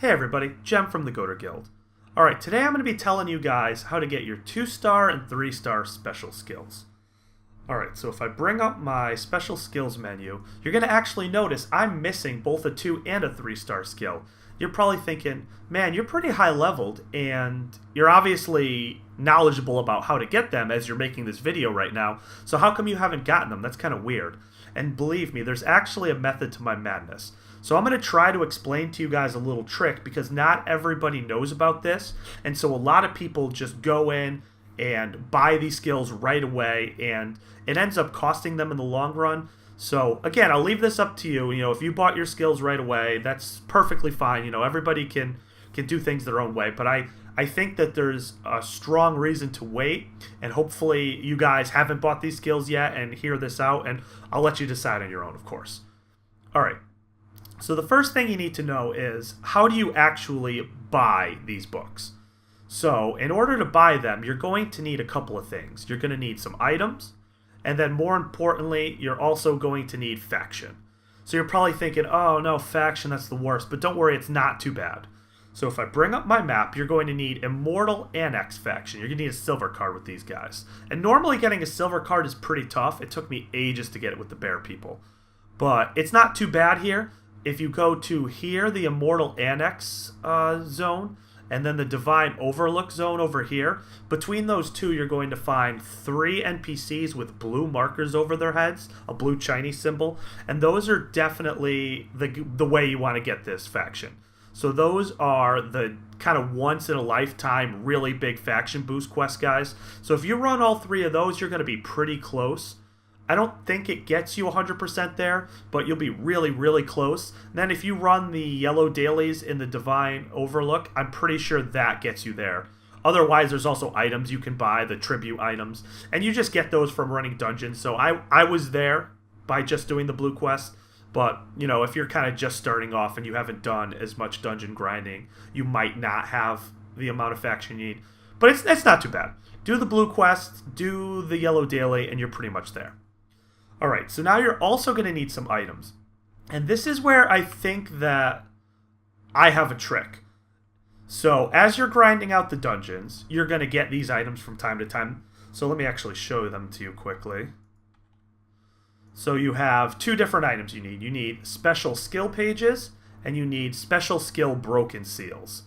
Hey everybody, Gem from the Goater Guild. Alright, today I'm going to be telling you guys how to get your 2-star and 3-star special skills. Alright, so if I bring up my special skills menu, you're going to actually notice I'm missing both a 2 and a 3-star skill. You're probably thinking, man, you're pretty high leveled and you're obviously knowledgeable about how to get them as you're making this video right now, so how come you haven't gotten them? That's kind of weird. And believe me, there's actually a method to my madness. So I'm going to try to explain to you guys a little trick because not everybody knows about this, and so a lot of people just go in and buy these skills right away, and it ends up costing them in the long run. So again, I'll leave this up to you. If you bought your skills right away, that's perfectly fine. Everybody can do things their own way, but I think that there's a strong reason to wait, and hopefully you guys haven't bought these skills yet and hear this out, and I'll let you decide on your own, of course. Alright, so the first thing you need to know is, how do you actually buy these books? So in order to buy them, you're going to need a couple of things. You're going to need some items, and then more importantly, you're also going to need faction. So you're probably thinking, oh no, faction, that's the worst, but don't worry, it's not too bad. So if I bring up my map, you're going to need Immortal Annex faction. You're going to need a silver card with these guys. And normally getting a silver card is pretty tough. It took me ages to get it with the bear people. But it's not too bad here. If you go to here, the Immortal Annex zone, and then the Divine Overlook zone over here, between those two you're going to find 3 NPCs with blue markers over their heads, a blue Chinese symbol, and those are definitely the way you want to get this faction. So those are the kind of once-in-a-lifetime really big faction boost quest guys. So if you run all 3 of those, you're going to be pretty close. I don't think it gets you 100% there, but you'll be really, really close. And then if you run the yellow dailies in the Divine Overlook, I'm pretty sure that gets you there. Otherwise, there's also items you can buy, the tribute items, and you just get those from running dungeons. So I was there by just doing the blue quest. But, if you're kind of just starting off and you haven't done as much dungeon grinding, you might not have the amount of faction you need. But it's not too bad. Do the blue quest, do the yellow daily, and you're pretty much there. Alright, so now you're also going to need some items. And this is where I think that I have a trick. So, as you're grinding out the dungeons, you're going to get these items from time to time. So let me actually show them to you quickly. So you have 2 different items you need. You need special skill pages, and you need special skill broken seals.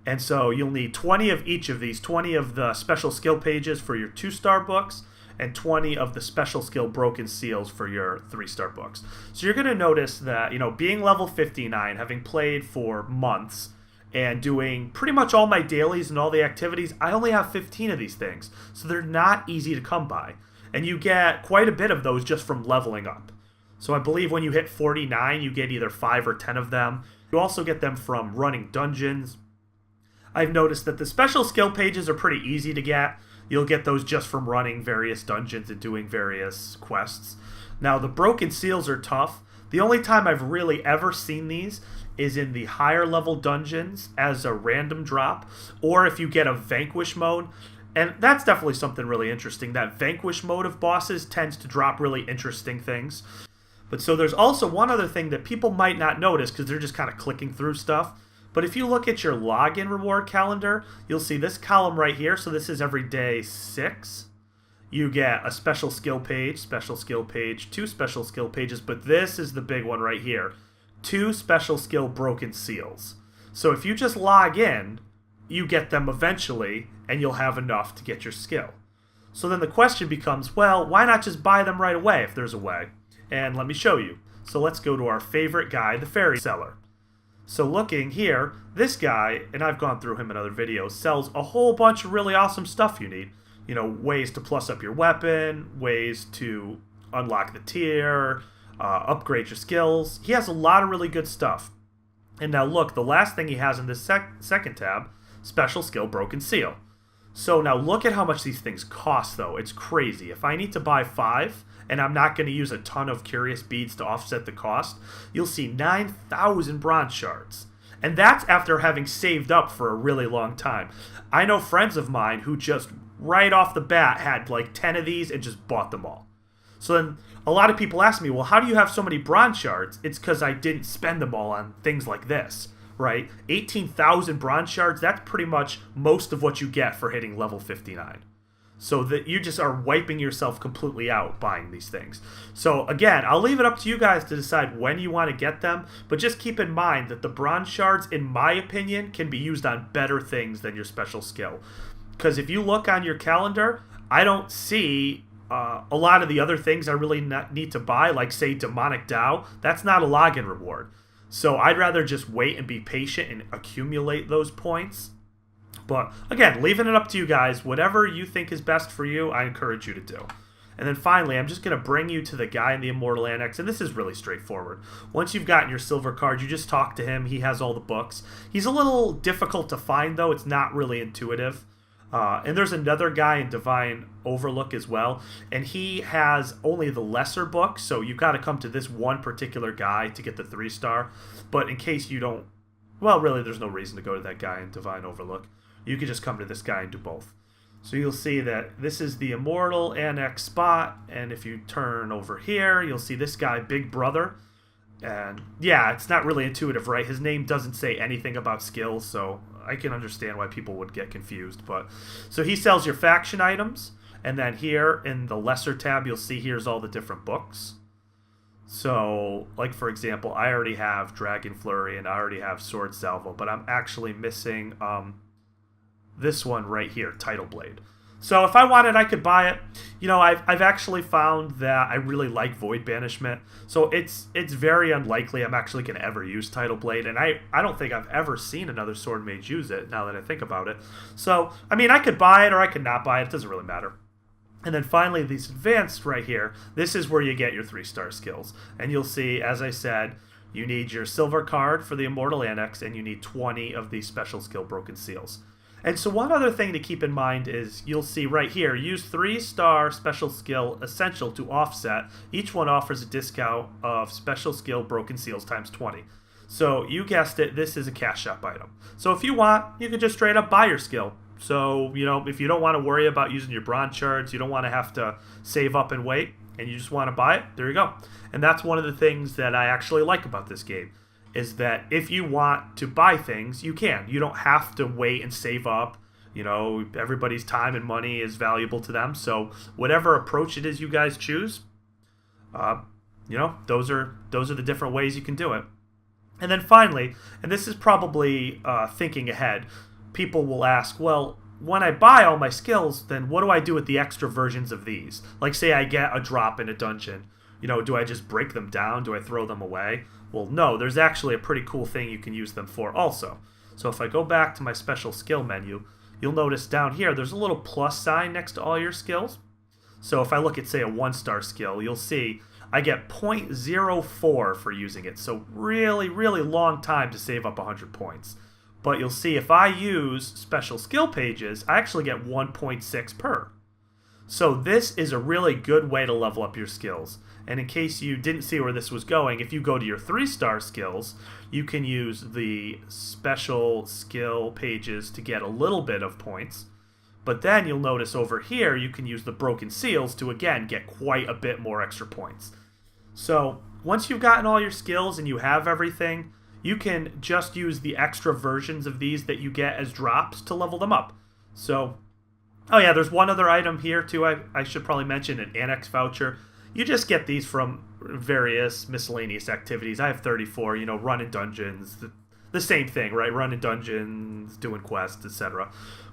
And so you'll need 20 of each of these, 20 of the special skill pages for your 2-star books, and 20 of the special skill broken seals for your 3-star books. So you're going to notice that, being level 59, having played for months, and doing pretty much all my dailies and all the activities, I only have 15 of these things. So they're not easy to come by. And you get quite a bit of those just from leveling up. So I believe when you hit 49, you get either 5 or 10 of them. You also get them from running dungeons. I've noticed that the special skill pages are pretty easy to get. You'll get those just from running various dungeons and doing various quests. Now, the broken seals are tough. The only time I've really ever seen these is in the higher level dungeons as a random drop, or if you get a vanquish mode. And that's definitely something really interesting. That vanquish mode of bosses tends to drop really interesting things. But so there's also one other thing that people might not notice because they're just kind of clicking through stuff. But if you look at your login reward calendar, you'll see this column right here. So this is every day 6. You get a special skill page, 2 special skill pages. But this is the big one right here. 2 special skill broken seals. So if you just log in, you get them eventually, and you'll have enough to get your skill. So then the question becomes, well, why not just buy them right away if there's a way? And let me show you. So let's go to our favorite guy, the fairy seller. So looking here, this guy, and I've gone through him in other videos, sells a whole bunch of really awesome stuff you need. Ways to plus up your weapon, ways to unlock the tier, upgrade your skills. He has a lot of really good stuff. And now look, the last thing he has in this second tab, special skill broken seal. So now look at how much these things cost though. It's crazy. If I need to buy 5 and I'm not going to use a ton of curious beads to offset the cost, you'll see 9,000 bronze shards. And that's after having saved up for a really long time. I know friends of mine who just right off the bat had like 10 of these and just bought them all. So then a lot of people ask me, well, how do you have so many bronze shards? It's because I didn't spend them all on things like this. right? 18,000 bronze shards, that's pretty much most of what you get for hitting level 59. So that you just are wiping yourself completely out buying these things. So again, I'll leave it up to you guys to decide when you want to get them, but just keep in mind that the bronze shards, in my opinion, can be used on better things than your special skill. Because if you look on your calendar, I don't see a lot of the other things I really need to buy, like say Demonic Dow. That's not a login reward. So I'd rather just wait and be patient and accumulate those points. But again, leaving it up to you guys. Whatever you think is best for you, I encourage you to do. And then finally, I'm just going to bring you to the guy in the Immortal Annex, and this is really straightforward. Once you've gotten your silver card, you just talk to him. He has all the books. He's a little difficult to find, though. It's not really intuitive. And there's another guy in Divine Overlook as well, and he has only the lesser books, so you've got to come to this one particular guy to get the 3-star. But in case you don't, well, really, there's no reason to go to that guy in Divine Overlook. You can just come to this guy and do both. So you'll see that this is the Immortal Annex spot, and if you turn over here, you'll see this guy, Big Brother. And yeah, it's not really intuitive, right? His name doesn't say anything about skills, so I can understand why people would get confused. But so he sells your faction items, and then here in the lesser tab, you'll see here's all the different books. So, like for example, I already have Dragon Flurry and I already have Sword Salvo, but I'm actually missing this one right here, Tidal Blade. So if I wanted, I could buy it. You know, I've actually found that I really like Void Banishment. So it's very unlikely I'm actually going to ever use Tidal Blade. And I don't think I've ever seen another Sword Mage use it, now that I think about it. So, I mean, I could buy it or I could not buy it. It doesn't really matter. And then finally, these advanced right here, this is where you get your 3-star skills. And you'll see, as I said, you need your silver card for the Immortal Annex, and you need 20 of these special skill Broken Seals. And so one other thing to keep in mind is you'll see right here, use 3-star special skill essential to offset. Each one offers a discount of special skill Broken Seals times 20. So you guessed it, this is a cash shop item. So if you want, you can just straight up buy your skill. So, you know, if you don't want to worry about using your bronze shards, you don't want to have to save up and wait, and you just want to buy it, there you go. And that's one of the things that I actually like about this game, is that if you want to buy things, you can. You don't have to wait and save up. You know, everybody's time and money is valuable to them. So whatever approach it is you guys choose, you know, those are the different ways you can do it. And then finally, and this is probably thinking ahead, people will ask, well, when I buy all my skills, then what do I do with the extra versions of these? Like say I get a drop in a dungeon. You know, do I just break them down? Do I throw them away? Well, no, there's actually a pretty cool thing you can use them for also. So if I go back to my special skill menu, you'll notice down here there's a little plus sign next to all your skills. So if I look at, say, a 1-star skill, you'll see I get 0.04 for using it. So really, really long time to save up 100 points. But you'll see if I use special skill pages, I actually get 1.6 per. So this is a really good way to level up your skills. And in case you didn't see where this was going, if you go to your 3-star skills, you can use the special skill pages to get a little bit of points. But then you'll notice over here, you can use the Broken Seals to, again, get quite a bit more extra points. So once you've gotten all your skills and you have everything, you can just use the extra versions of these that you get as drops to level them up. So, oh yeah, there's one other item here too I should probably mention, an Annex voucher. You just get these from various miscellaneous activities. I have 34, you know, running dungeons, the same thing, right? Running dungeons, doing quests, etc.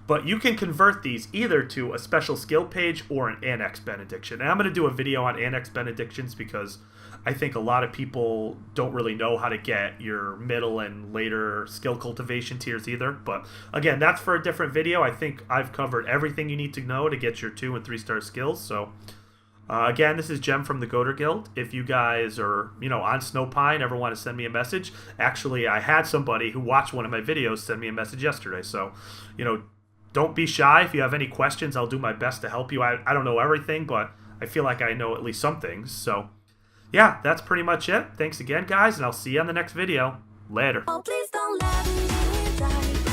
But you can convert these either to a special skill page or an Annex benediction. And I'm going to do a video on Annex benedictions because I think a lot of people don't really know how to get your middle and later skill cultivation tiers either. But again, that's for a different video. I think I've covered everything you need to know to get your 2- and 3-star skills. So again, this is Gem from the Goater Guild. If you guys are, you know, on Snowpine, ever want to send me a message, actually, I had somebody who watched one of my videos send me a message yesterday. So, you know, don't be shy. If you have any questions, I'll do my best to help you. I don't know everything, but I feel like I know at least some things. So, yeah, that's pretty much it. Thanks again, guys, and I'll see you on the next video. Later. Oh, please don't let me die.